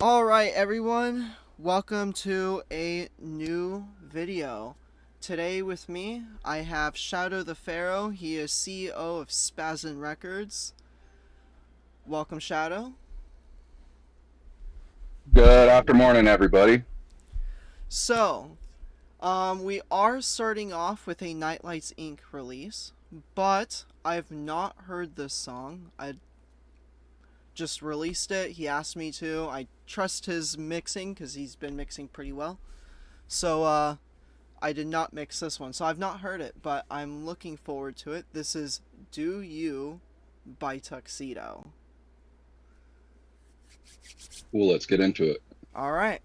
Alright everyone, welcome to a new video. Today with me, I have Shadow the Pharroh. He is CEO of Spazzin Records. Welcome, Shadow. Good after morning, everybody. So, we are starting off with a NightLights Inc. release, but I've not heard this song. I just released it. He asked me to. I trust his mixing because he's been mixing pretty well. So, I did not mix this one, so I've not heard it, but I'm looking forward to it. This is Do You by Tuxedo. Cool, let's get into it. Alright.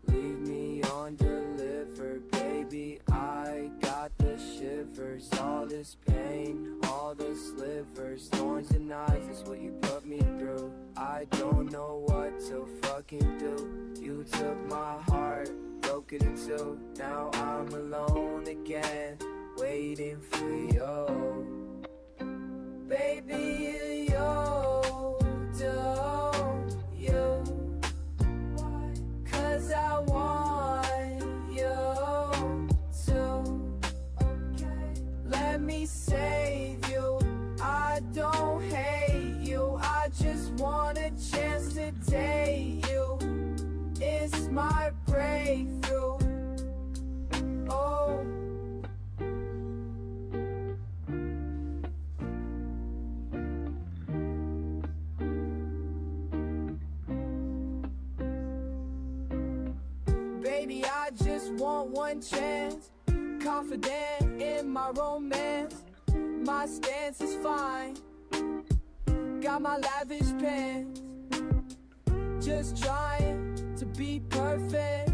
Leave me undelivered, baby. I got the shivers, all this pain, all the slivers, thorns and knives is what you put me through. I don't know what to fucking do. You took my heart, broke it in two. Now I'm alone again, waiting for you. Baby, you don't, you. Cause I want you to, okay. Let me save you. I don't hate you. I just want a chance to date you. It's my breakthrough. Oh. Baby, I just want one chance. Confident in my romance. My stance is fine. Got my lavish pants. Just trying to be perfect.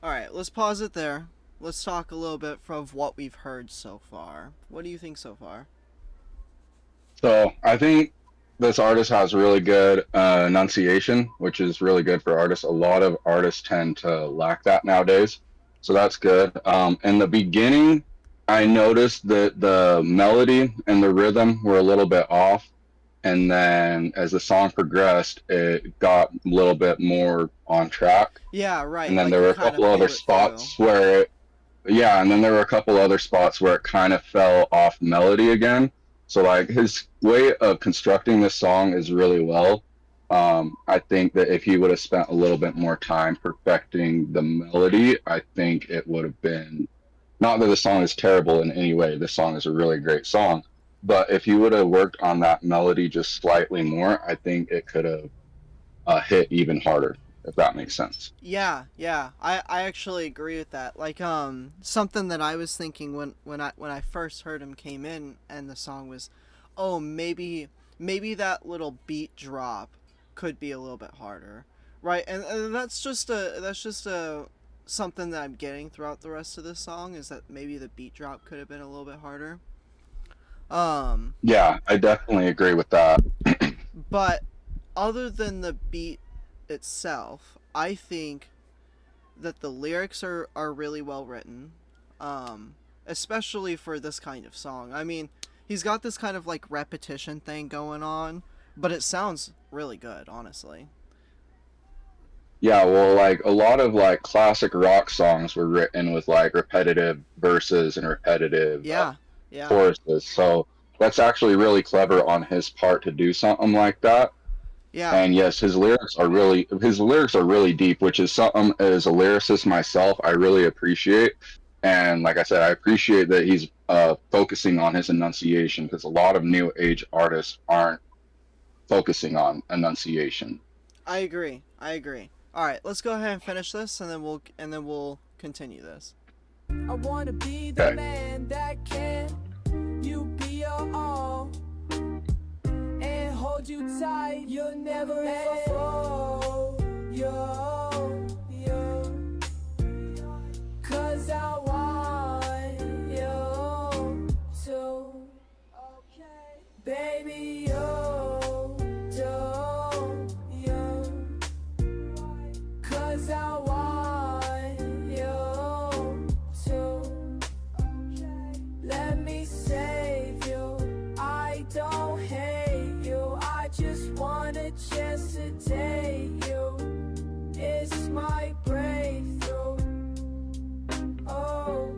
Alright, let's pause it there. Let's talk a little bit from what we've heard so far. What do you think so far? So, I think this artist has really good enunciation, which is really good for artists. A lot of artists tend to lack that nowadays. So, that's good. In the beginning, I noticed that the melody and the rhythm were a little bit off. And then as the song progressed, it got a little bit more on track. Yeah, And right, then like there you were a kind of couple feel other it through. spots where yeah, and then there were a couple other spots where it kind of fell off melody again. So like his way of constructing this song is really well. I think that if he would have spent a little bit more time perfecting the melody, I think it would have been, not that the song is terrible in any way. This song is a really great song, but if he would have worked on that melody just slightly more, I think it could have hit even harder, if that makes sense. Yeah. I actually agree with that. Like something that I was thinking when I first heard him came in and the song was, oh, maybe that little beat drop could be a little bit harder. Right? And that's just a something that I'm getting throughout the rest of this song is that maybe the beat drop could have been a little bit harder. Um Yeah, I definitely agree with that. but other than the beat itself, I think that the lyrics are really well written, especially for this kind of song. I mean, he's got this kind of like repetition thing going on, but it sounds really good, honestly. Yeah, well, like a lot of like classic rock songs were written with like repetitive verses and repetitive Yeah, yeah, choruses. So that's actually really clever on his part to do something like that. yeah. And yes, his lyrics are really deep, which is something as a lyricist myself I really appreciate. And like I said, I appreciate that he's focusing on his enunciation because a lot of new age artists aren't focusing on enunciation. I agree. I agree. All right, let's go ahead and finish this, and then we'll continue this. I wanna be the Okay. man that can. You be your all. And hold you tight. You'll never ever fall. Yo. Cause I want you to. Okay. Baby, yo. Don't. Yo. Cause I want chance to date you. It's my breakthrough. Oh.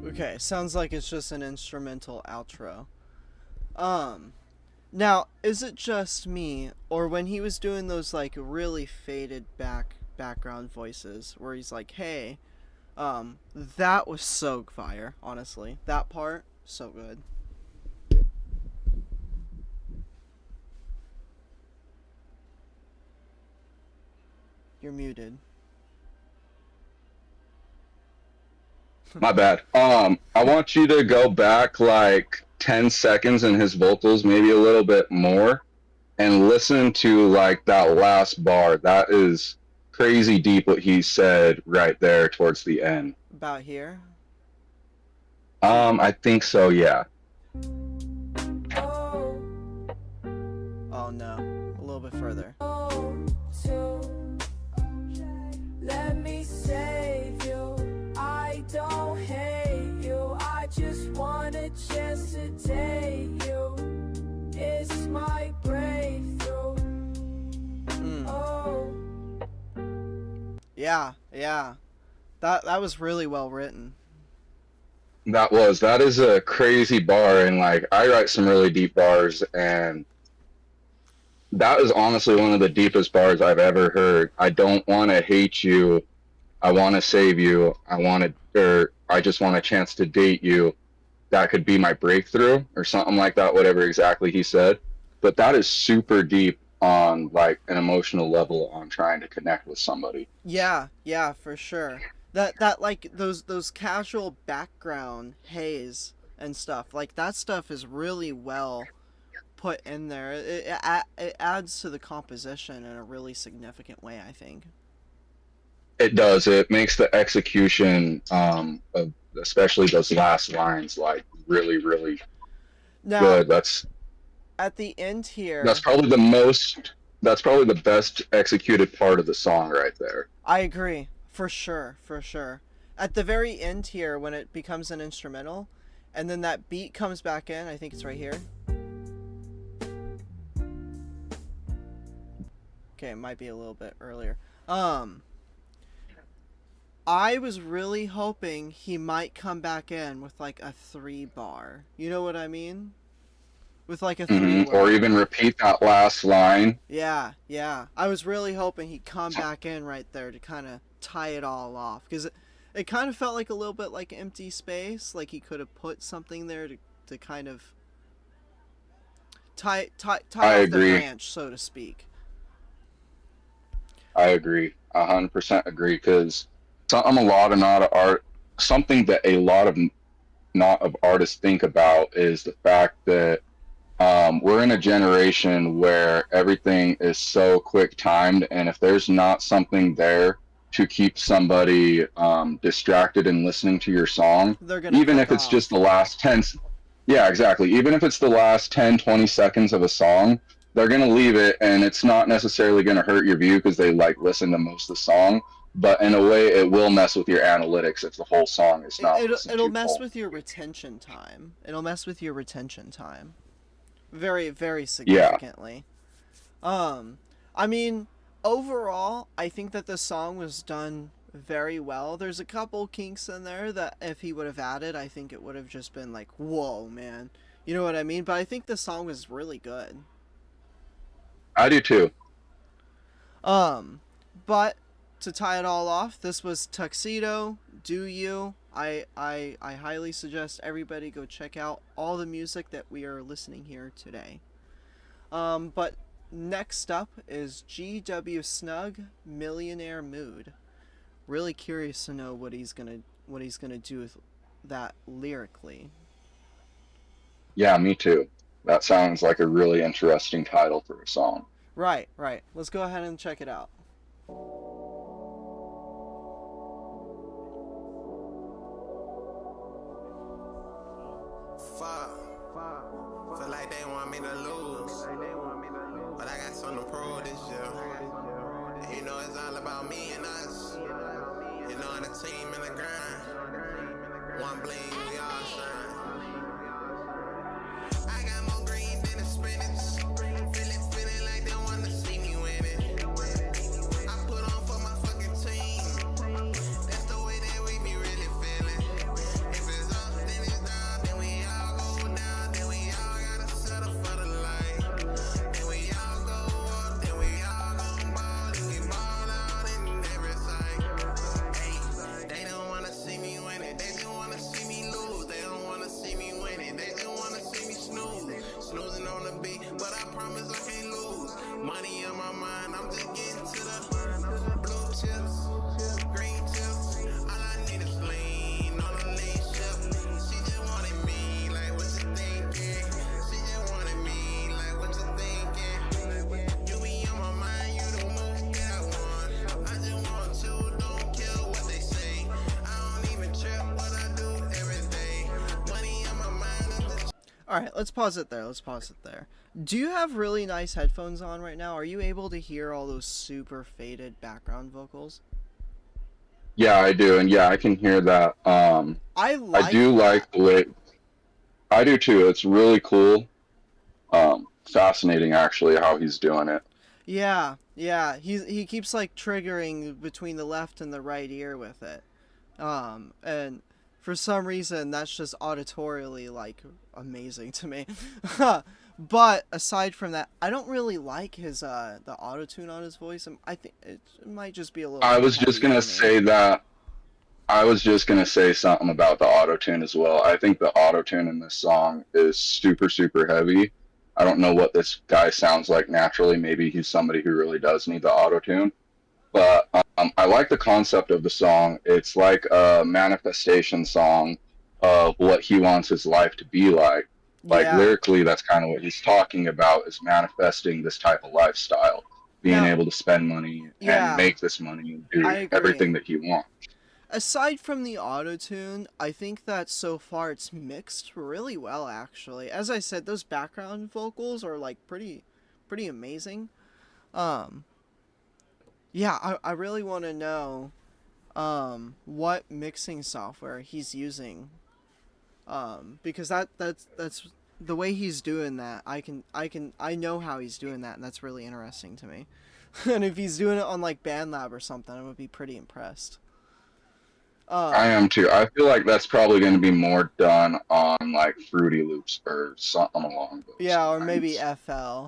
Okay, sounds like it's just an instrumental outro. Now, is it just me, or when he was doing those like really faded background voices where he's like, hey, that was so fire, honestly. That part, so good. You're muted. My bad. I want you to go back like 10 seconds in his vocals, maybe a little bit more, and listen to like that last bar. That is crazy deep what he said right there towards the end. About here? I think so, yeah. Oh. Oh no, a little bit further. Oh, to let me save you. I don't hate you. I just want a chance to date you. It's my breakthrough. Oh. Yeah. That was really well written. That is a crazy bar, and like I write some really deep bars, and that is honestly one of the deepest bars I've ever heard. I don't want to hate you. I want to save you. I just want a chance to date you. That could be my breakthrough or something like that, whatever exactly he said. But that is super deep on like an emotional level on trying to connect with somebody. Yeah, for sure. That like those casual background haze and stuff, like that stuff is really well put in there. It adds to the composition in a really significant way, I think. It does. It makes the execution, of especially those last lines, like really, really Now, good. at the end That's here, probably the most. That's probably the best executed part of the song right there. I agree, for sure, for sure. At the very end here, when it becomes an instrumental, and then that beat comes back in, I think it's right here. Okay, it might be a little bit earlier. I was really hoping he might come back in with like a 3 bar. You know what I mean? With like a 3 Or word. even repeat that last line. Yeah. I was really hoping he'd come back in right there to kind of tie it all off. Because it kind of felt like a little bit like empty space. Like he could have put something there to kind of tie I off the agree. branch, so to speak. I agree. 100% agree. Because something something that a lot of not of artists think about is the fact that we're in a generation where everything is so quick timed, and if there's not something there to keep somebody distracted and listening to your song, They're going to even click if it's off. just the last 10, yeah, exactly. Even if it's the last 10, 20 seconds of a song, they're going to leave it, and it's not necessarily going to hurt your view because they like listen to most of the song. But in a way, it will mess with your analytics if the whole song is not listened It'll to mess full. with your retention time. It'll mess with your retention time. Very, very Yeah, significantly. I mean, overall, I think that the song was done very well. There's a couple kinks in there that if he would have added, I think it would have just been like, whoa, man. You know what I mean? But I think the song was really good. I do too. But to tie it all off, this was Tuxedo, Do You. I highly suggest everybody go check out all the music that we are listening here today. But next up is GW Snug, Millionaire Mood. Really curious to know what he's gonna do with that lyrically. Yeah, me too. That sounds like a really interesting title for a song. Right. Let's go ahead and check it out. join the team in the grind. One bling, we all shine. I got more green than the spinach. Feeling like they wanna see me winning. I put on for my fucking team. That's the way that we be really feeling. If it's up, then it's down. Then we all go down. Then we all gotta settle for the light. Then we all go up. Then we all gon' ball. Then we ball out in every sight. Hey, they don't wanna see me winning. They just wanna see me lose. They don't wanna see me winning. They just wanna see me snooze. Snoozing on the beat, but I promise I can't lose. Money on my mind, I'm just getting to the blue chips, green chips. All I need is lean on a lean ship. She just wanted me, like what you thinking? She just wanted me, like what you thinking? You be on my mind, you the move that I want. I just want you, don't care what they say. I don't even trip what I do every day. Money on my mind, I'm just Alright, let's pause it there. Do you have really nice headphones on right now? Are you able to hear all those super faded background vocals? Yeah, I do, and yeah, I can hear that. I I do that. like the way. I do too. It's really cool. Fascinating actually how he's doing it. Yeah. He keeps like triggering between the left and the right ear with it. And for some reason that's just auditorially like amazing to me. But aside from that, I don't really like his the auto-tune on his voice. I think it might just be a little I too was just heavy gonna for me. say that. I was just gonna say something about the auto tune as well. I think the auto tune in this song is super, super heavy. I don't know what this guy sounds like naturally. Maybe he's somebody who really does need the auto tune. But I like the concept of the song. It's like a manifestation song of what he wants his life to be like. Like Yeah. lyrically, that's kind of what he's talking about is manifesting this type of lifestyle, being Now, able to spend money and yeah, make this money and I do agree. everything that he wants. Aside from the auto-tune, I think that so far it's mixed really well actually. As I said, those background vocals are like pretty amazing. Um yeah, I really want to know what mixing software he's using. Because that's the way he's doing that. I know how he's doing that, and that's really interesting to me. And if he's doing it on like BandLab or something, I would be pretty impressed. I Um am too. I feel like that's probably going to be more done on like Fruity Loops or something along those yeah, or maybe lines. FL.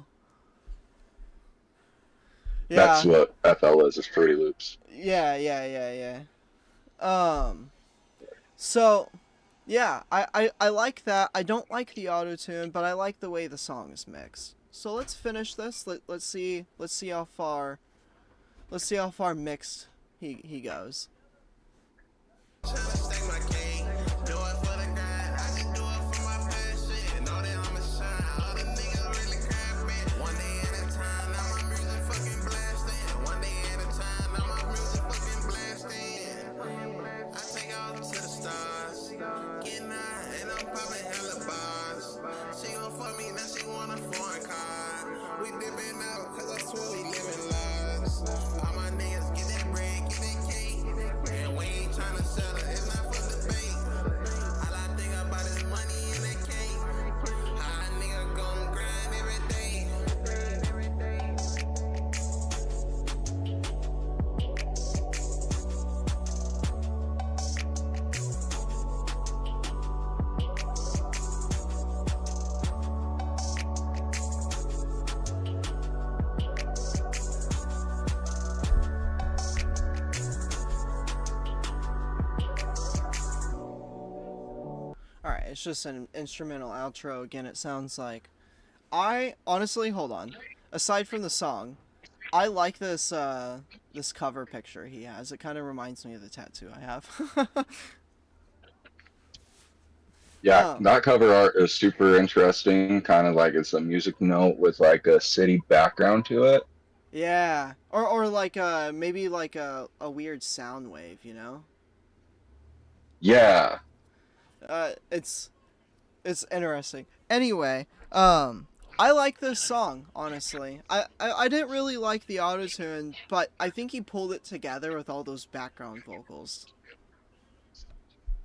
That's Yeah. what FL is Fruity Loops. Yeah. So yeah, I like that. I don't like the auto tune, but I like the way the song is mixed. So let's finish this. Let's see how far mixed he goes. tryna stack my king. Do it for the grind. I just do it for my passion. Know that I'ma shine. All the niggas really crapping. One day at a time, now my music fucking blasting. One day at a time, now my music fucking blasting. I take off to the stars. Getting high and I'm popping hella bars. She gon' fuck me, now she want a foreign card. We dipping out, cause I swear we living lives. All my niggas get that bread, get that cake. And we ain't tryna settle, it's not for debate. All I think about is money in that cake. How a nigga gon' grind every day. All right, it's just an instrumental outro again. It sounds like I honestly hold on. Aside from the song, I like this cover picture he has. It kind of reminds me of the tattoo I have. Yeah, um, that cover art is super interesting. Kind of like it's a music note with like a city background to it. yeah, or like maybe like a weird sound wave, you know? Yeah, It's interesting. Anyway, I like this song, honestly. I didn't really like the autotune, but I think he pulled it together with all those background vocals.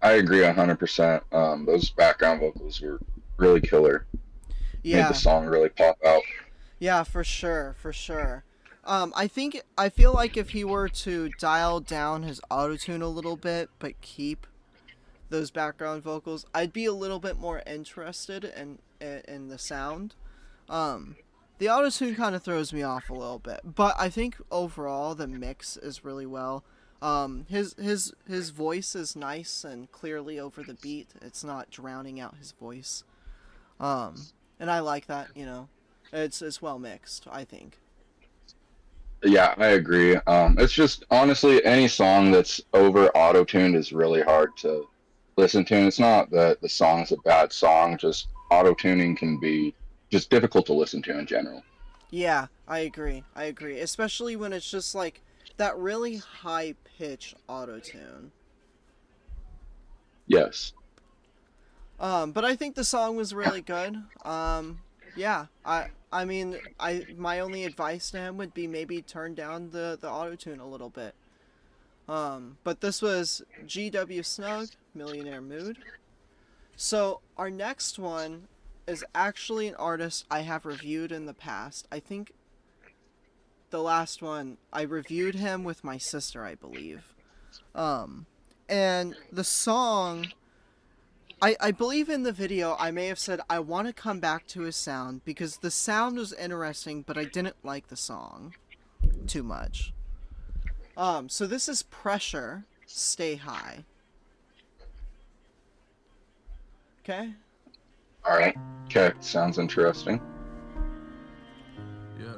I agree 100%. Those background vocals were really killer. Made the Yeah, song really pop out. yeah, for sure, for sure. I feel like if he were to dial down his autotune a little bit, but keep those background vocals, I'd be a little bit more interested in the sound. Um, the autotune kind of throws me off a little bit, but I think overall the mix is really well. His voice is nice and clearly over the beat. It's not drowning out his voice. And I like that. It's well mixed, I think. Yeah, I agree. It's just honestly any song that's over auto-tuned is really hard to listen to. And it's not that the song is a bad song, just auto-tuning can be just difficult to listen to in general. Yeah, I agree. Especially when it's just like that really high pitch auto tune. Yes. But I think the song was really good. Yeah, I mean, my only advice to him would be maybe turn down the auto tune a little bit. But this was GW Snug, Millionaire Mood. So our next one is actually an artist I have reviewed in the past. I think the last one I reviewed him with my sister, I believe. And the song, I believe in the video I may have said I want to come back to his sound because the sound was interesting, but I didn't like the song too much. So this is Pressure, Stay High. Okay? All right. Okay. Sounds interesting. Yeah.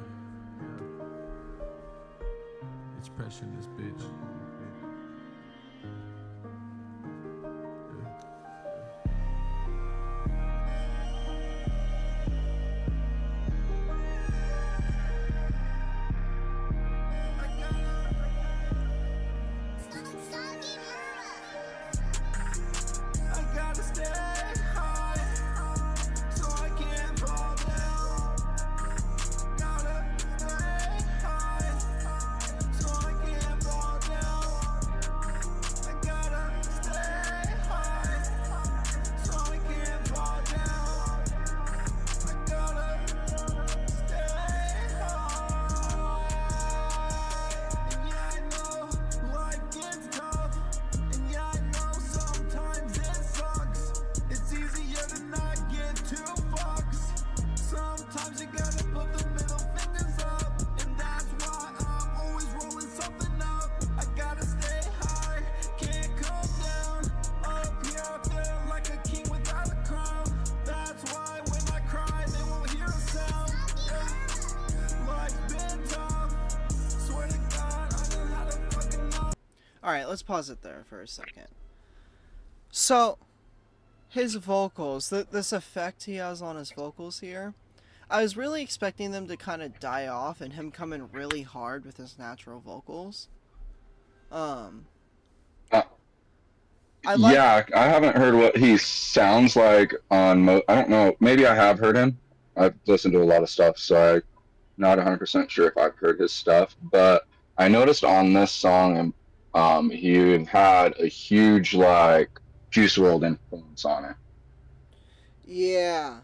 It's pressure in this bitch. I gotta stay high, so I can't fall down. Gotta stay high, so I can't fall down. I gotta stay high, so I can't fall down. I gotta stay high. And yeah, I know life gets tough. And yeah, I know sometimes it sucks. It's easier to not get two fucks. Sometimes you gotta put the middle fingers up. And that's why I'm always rolling something up. I gotta stay high, can't come down. Up here I feel like a king without a crown. That's why when I cry they won't hear a sound. Life's been tough. Swear to God I know how to fucking know. Alright, let's pause it there for a second. So, his vocals, this effect he has on his vocals here, I was really expecting them to kind of die off and him come in really hard with his natural vocals. Uh, I like, yeah, I haven't heard what he sounds like on. I don't know. Maybe I have heard him. I've listened to a lot of stuff, so I'm not 100% sure if I've heard his stuff. But I noticed on this song, he had a huge like Juice WRLD influence on it. yeah,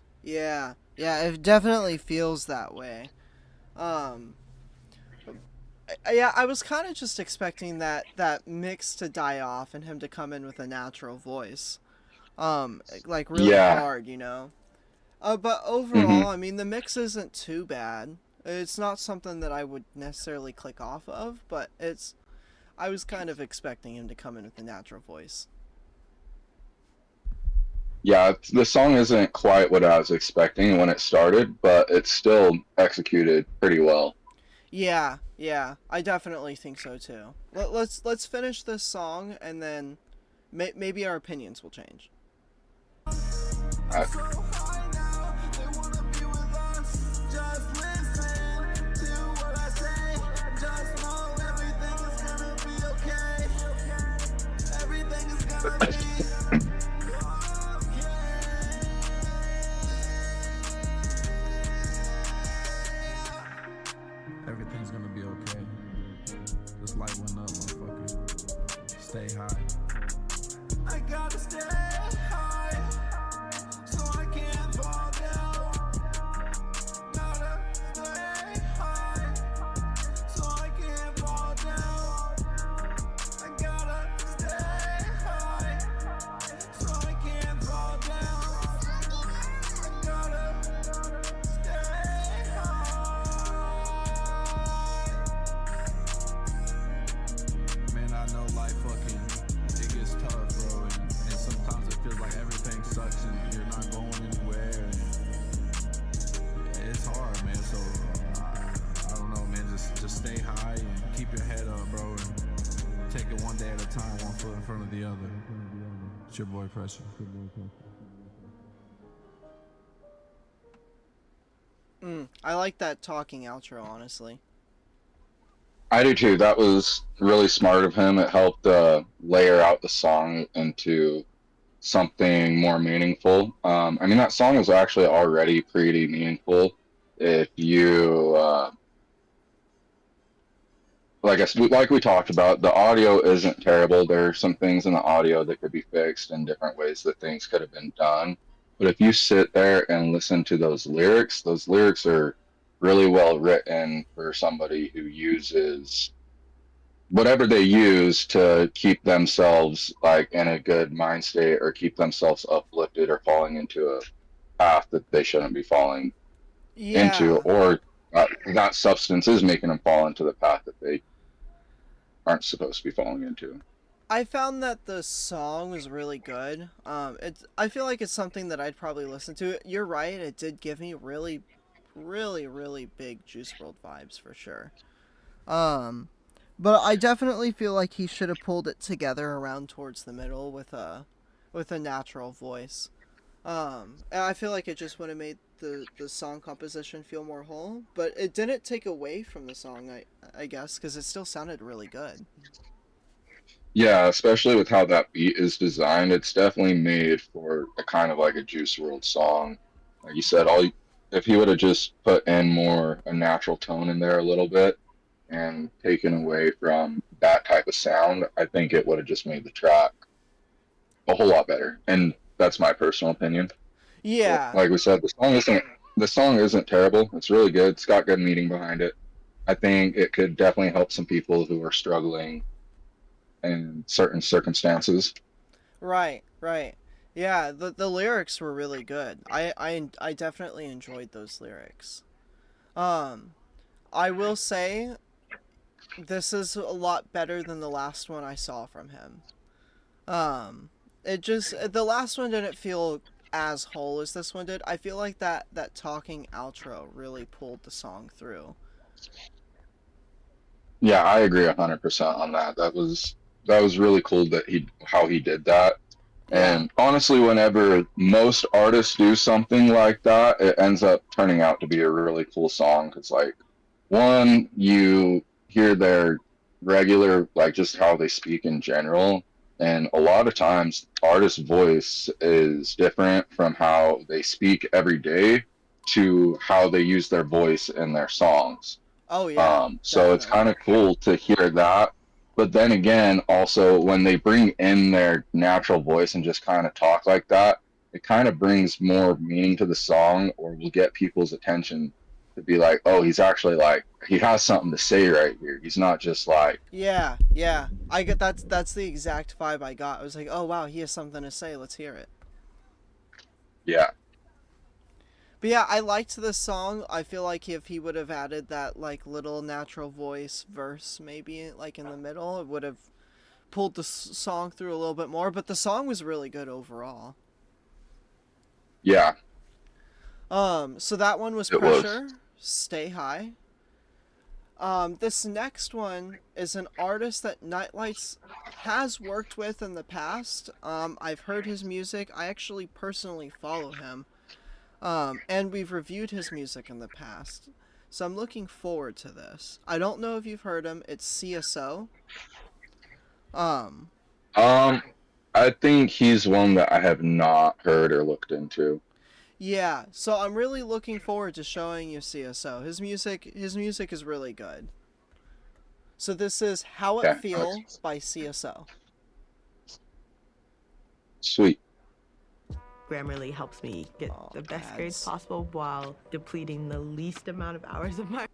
it definitely feels that way. Yeah, I was kind of just expecting that mix to die off and him to come in with a natural voice. Like really Yeah. hard, But overall, I mean, the mix isn't too bad. It's not something that I would necessarily click off of, but I was kind of expecting him to come in with a natural voice. Yeah, the song isn't quite what I was expecting when it started, but it's still executed pretty well. Yeah, I definitely think so too. Let's finish this song and then maybe our opinions will change. Uh, So high now, they wanna be with us. Just listen to what I say. Just know everything is gonna be okay. Everything is gonna be okay. stay high. I gotta stay high, so I can't fall down. Gotta stay high, so I can't fall down. I gotta stay high, so I can't fall down. I gotta stay high. Man, I know life fucking, it gets tough, bro, and sometimes it feels like everything sucks and you're not going anywhere, and it's hard, man. So I don't know, man. Just stay high and keep your head up, bro, and take it one day at a time, one foot in front of the other. It's your boy Pressure. I like that talking outro, honestly. I do too. That was really smart of him. It helped layer out the song into something more meaningful. I mean, that song is actually already pretty meaningful. If you, like we talked about, the audio isn't terrible. There are some things in the audio that could be fixed in different ways that things could have been done. But if you sit there and listen to those lyrics are really well written for somebody who uses whatever they use to keep themselves like in a good mind state or keep themselves uplifted or falling into a path that they shouldn't be falling into, Yeah, or that substance is making them fall into the path that they aren't supposed to be falling into. I found that the song was really good. I feel like it's something that I'd probably listen to. You're right, it did give me really, really, really big Juice WRLD vibes for sure. But I definitely feel like he should have pulled it together around towards the middle with a natural voice. And I feel like it just would have made the song composition feel more whole, but it didn't take away from the song, I guess, because it still sounded really good. Yeah, especially with how that beat is designed, it's definitely made for a kind of like a Juice WRLD song. Like you said, if he would have just put in more a natural tone in there a little bit and taken away from that type of sound, I think it would have just made the track a whole lot better. And that's my personal opinion. But Yeah, like we said, the song isn't terrible. It's really good. It's got good meaning behind it. I think it could definitely help some people who are struggling in certain circumstances. right, right. Yeah, the lyrics were really good. I definitely enjoyed those lyrics. Um, I will say this is a lot better than the last one I saw from him. It just the last one didn't feel as whole as this one did. I feel like that talking outro really pulled the song through. Yeah, I agree 100% on that. That was really cool that how he did that. Yeah. And honestly, whenever most artists do something like that, it ends up turning out to be a really cool song. Because, like, one, you hear their regular, like, just how they speak in general. And a lot of times, artist voice is different from how they speak every day to how they use their voice in their songs. Oh yeah, So it's kind definitely. of cool to hear that. But then again, also when they bring in their natural voice and just kind of talk like that, it kind of brings more meaning to the song, or will get people's attention to be like, oh, he's actually like, he has something to say right here. He's not just like, Yeah, yeah. I get that's the exact vibe I got. I was like, "Oh wow, he has something to say. Let's hear it." yeah, But yeah, I liked this song. I feel like if he would have added that like little natural voice verse maybe like in the middle, it would have pulled the song through a little bit more, but the song was really good overall. yeah, So that one was it was. Pressure, Stay High. This next one is an artist that Nightlights has worked with in the past. I've heard his music. I actually personally follow him. And we've reviewed his music in the past. So I'm looking forward to this. I don't know if you've heard him. It's CSO. Um, Um, I think he's one that I have not heard or looked into. yeah. So I'm really looking forward to showing you CSO. His music is really good. So this is How It Okay, Feel by CSO. Sweet. Grammarly helps me get the best grades ads. possible while depleting the least amount of hours of my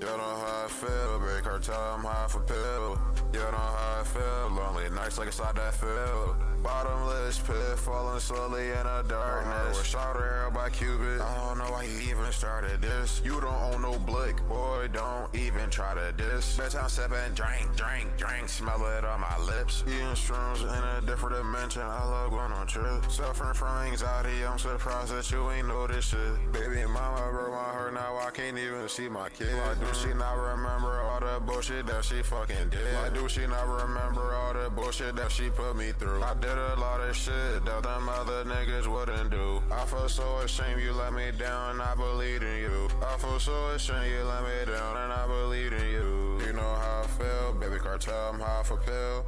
You know how I feel, break her tell I'm half a pill. You know how I feel, lonely nights like inside that field. Bottomless pit, falling slowly in the darkness. Was shot her by Cupid. I don't know why you even started this. You don't own no blick, boy, don't even try to diss. Bitch, I'm sipping, drink, smell it on my lips. Eating shrooms in a different dimension, I love going on trips. Suffering from anxiety, I'm surprised that you ain't know this shit. Baby mama broke my heart, now I can't even see my kid. Why do she not remember all the bullshit that she fucking did? Why do she not remember all the bullshit that she put me through? I did a lot of shit that them other niggas wouldn't do. I feel so ashamed you let me down and I believed in you. I feel so ashamed you let me down and I believed in you. You know how I feel, baby cartel, I'm half a pill.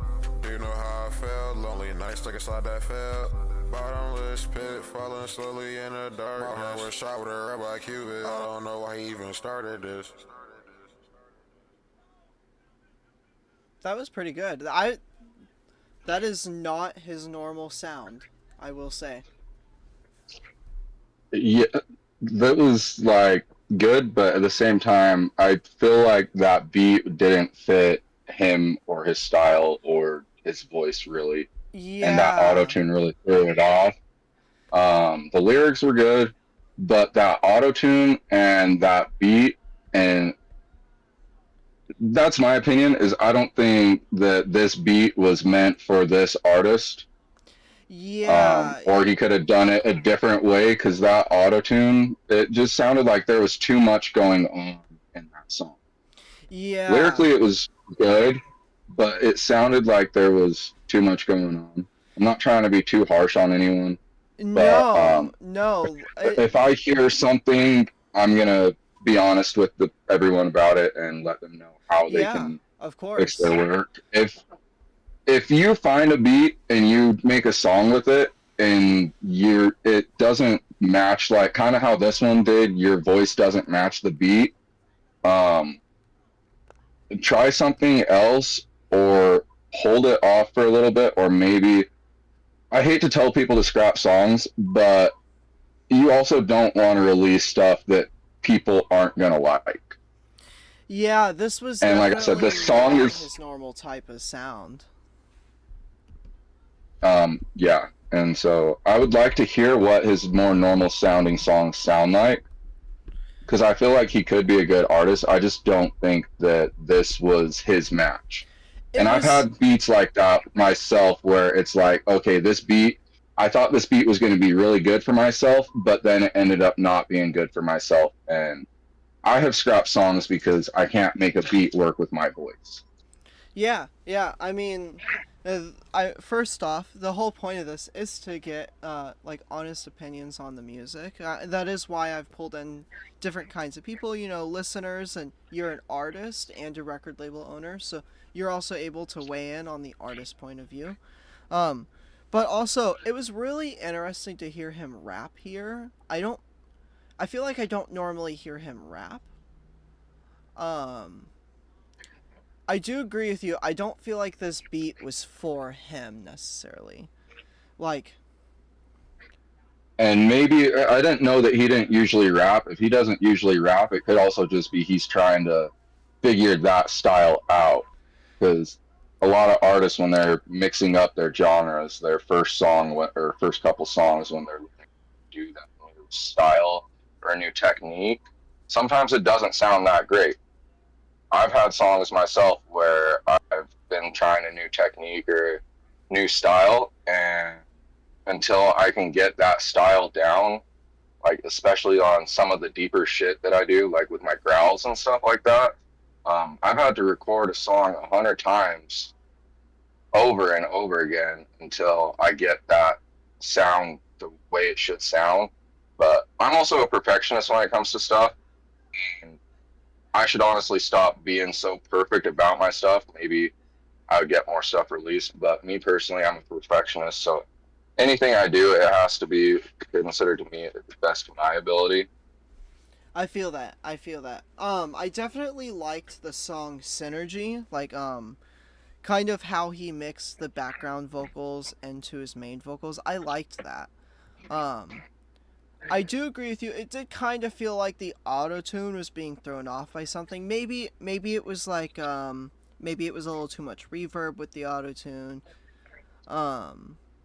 You know how I feel, lonely nights like inside that field. Bottomless pit, falling slowly in the darkness. My heart was shot with a red by Cupid. I don't know why he even started this. That was pretty good. That is not his normal sound, I will say. Yeah, that was like good, but at the same time, I feel like that beat didn't fit him or his style or his voice really, and that auto Yeah. tune really threw it off. The lyrics were good, but that auto tune and that beat, and that's my opinion, is I don't think that this beat was meant for this artist. Yeah. Or he could have done it a different way, because that auto tune, it just sounded like there was too much going on in that song. Yeah. Lyrically, it was good, but it sounded like there was too much going on. I'm not trying to be too harsh on anyone, but No. if I hear something, I'm gonna be honest with everyone about it and let them know how they Yeah, can of fix course. their work. If you find a beat and you make a song with it and it doesn't match, like kind of how this one did, your voice doesn't match the beat, try something else or hold it off for a little bit, or maybe, I hate to tell people to scrap songs, but you also don't want to release stuff that people aren't gonna like. Yeah, this was And like I said, definitely this song not is his normal type of sound. yeah, and so I would like to hear what his more normal sounding songs sound like, because I feel like he could be a good artist. I just don't think that this was his match. It And I've was had beats like that myself where it's like, okay, this beat, I thought this beat was going to be really good for myself, but then it ended up not being good for myself. And I have scrapped songs because I can't make a beat work with my voice. Yeah. I mean, first off, the whole point of this is to get like honest opinions on the music. That is why I've pulled in different kinds of people, listeners, and you're an artist and a record label owner, so you're also able to weigh in on the artist point of view. But also, it was really interesting to hear him rap here. I feel like I don't normally hear him rap. I do agree with you. I don't feel like this beat was for him necessarily. Like, And maybe, I didn't know that he didn't usually rap. If he doesn't usually rap, it could also just be he's trying to figure that style out. Because a lot of artists, when they're mixing up their genres, their first song or first couple songs, when they're looking to do that new style or a new technique, sometimes it doesn't sound that great. I've had songs myself where I've been trying a new technique or new style, and until I can get that style down, like especially on some of the deeper shit that I do, like with my growls and stuff like that, I've had to record a song 100 times over and over again until I get that sound the way it should sound. But I'm also a perfectionist when it comes to stuff, and I should honestly stop being so perfect about my stuff. Maybe I would get more stuff released, but me personally, I'm a perfectionist, so anything I do, it has to be consider to me the best of my ability. I feel that. I feel that. I definitely liked the song Synergy, like kind of how he mixed the background vocals into his main vocals. I liked that. Um I do agree with you. It did kind of feel like the auto-tune was being thrown off by something. Maybe it was like maybe it was a little too much reverb with the auto-tune.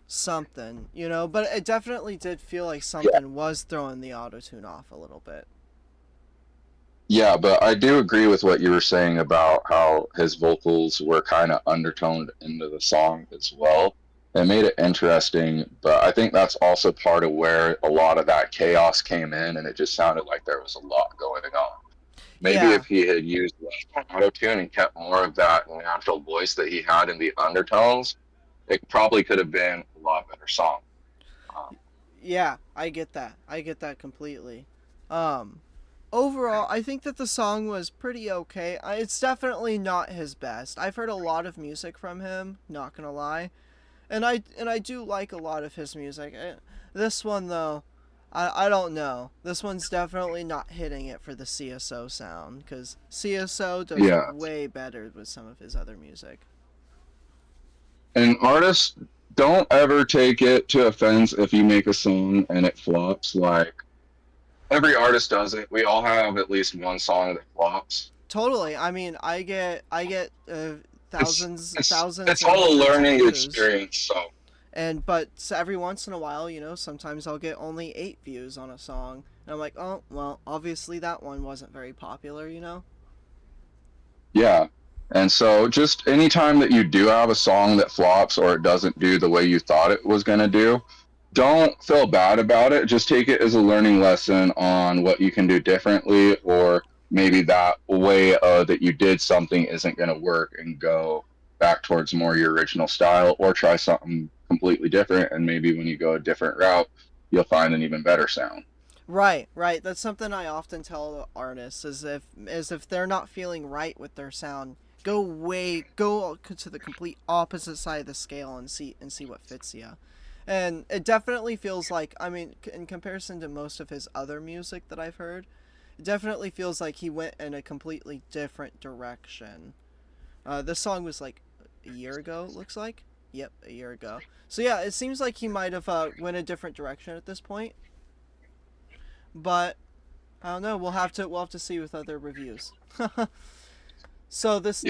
Something, you know, but it definitely did feel like something was throwing the auto-tune off a little bit. Yeah, but I do agree with what you were saying about how his vocals were kind of undertoned into the song as well. It made it interesting, but I think that's also part of where a lot of that chaos came in, and it just sounded like there was a lot going on. Maybe Yeah. if he had used less auto tune and kept more of that natural voice that he had in the undertones, it probably could have been a lot better song. Um, Yeah, I get that. I get that completely. Um Overall, I think that the song was pretty okay. It's definitely not his best. I've heard a lot of music from him, not going to lie. And I do like a lot of his music. This one though, I don't know. This one's definitely not hitting it for the CSO sound, cuz CSO does yeah, way better with some of his other music. and artists don't ever take it to offense if you make a song and it flops. Like every artist does it. We all have at least one song that flops. Totally. I mean, I get It's thousands it's thousands it's and all a hundreds of learning views. experience. So And but every once in a while, you know, sometimes I'll get only 8 views on a song, and I'm like, oh well, obviously that one wasn't very popular, you know. yeah. And so just anytime that you do have a song that flops or it doesn't do the way you thought it was going to do, don't feel bad about it. Just take it as a learning lesson on what you can do differently, or maybe that way that you did something isn't going to work, and go back towards more your original style, or try something completely different. And maybe when you go a different route, you'll find an even better sound. Right, right. That's something I often tell artists is if they're not feeling right with their sound, go to the complete opposite side of the scale and see what fits you. And it definitely feels like, I mean, in comparison to most of his other music that I've heard, it definitely feels like he went in a completely different direction. This song was like a year ago, it looks like. Yep, a year ago. So yeah, it seems like he might have went a different direction at this point. But I don't know. We'll have to see with other reviews. So this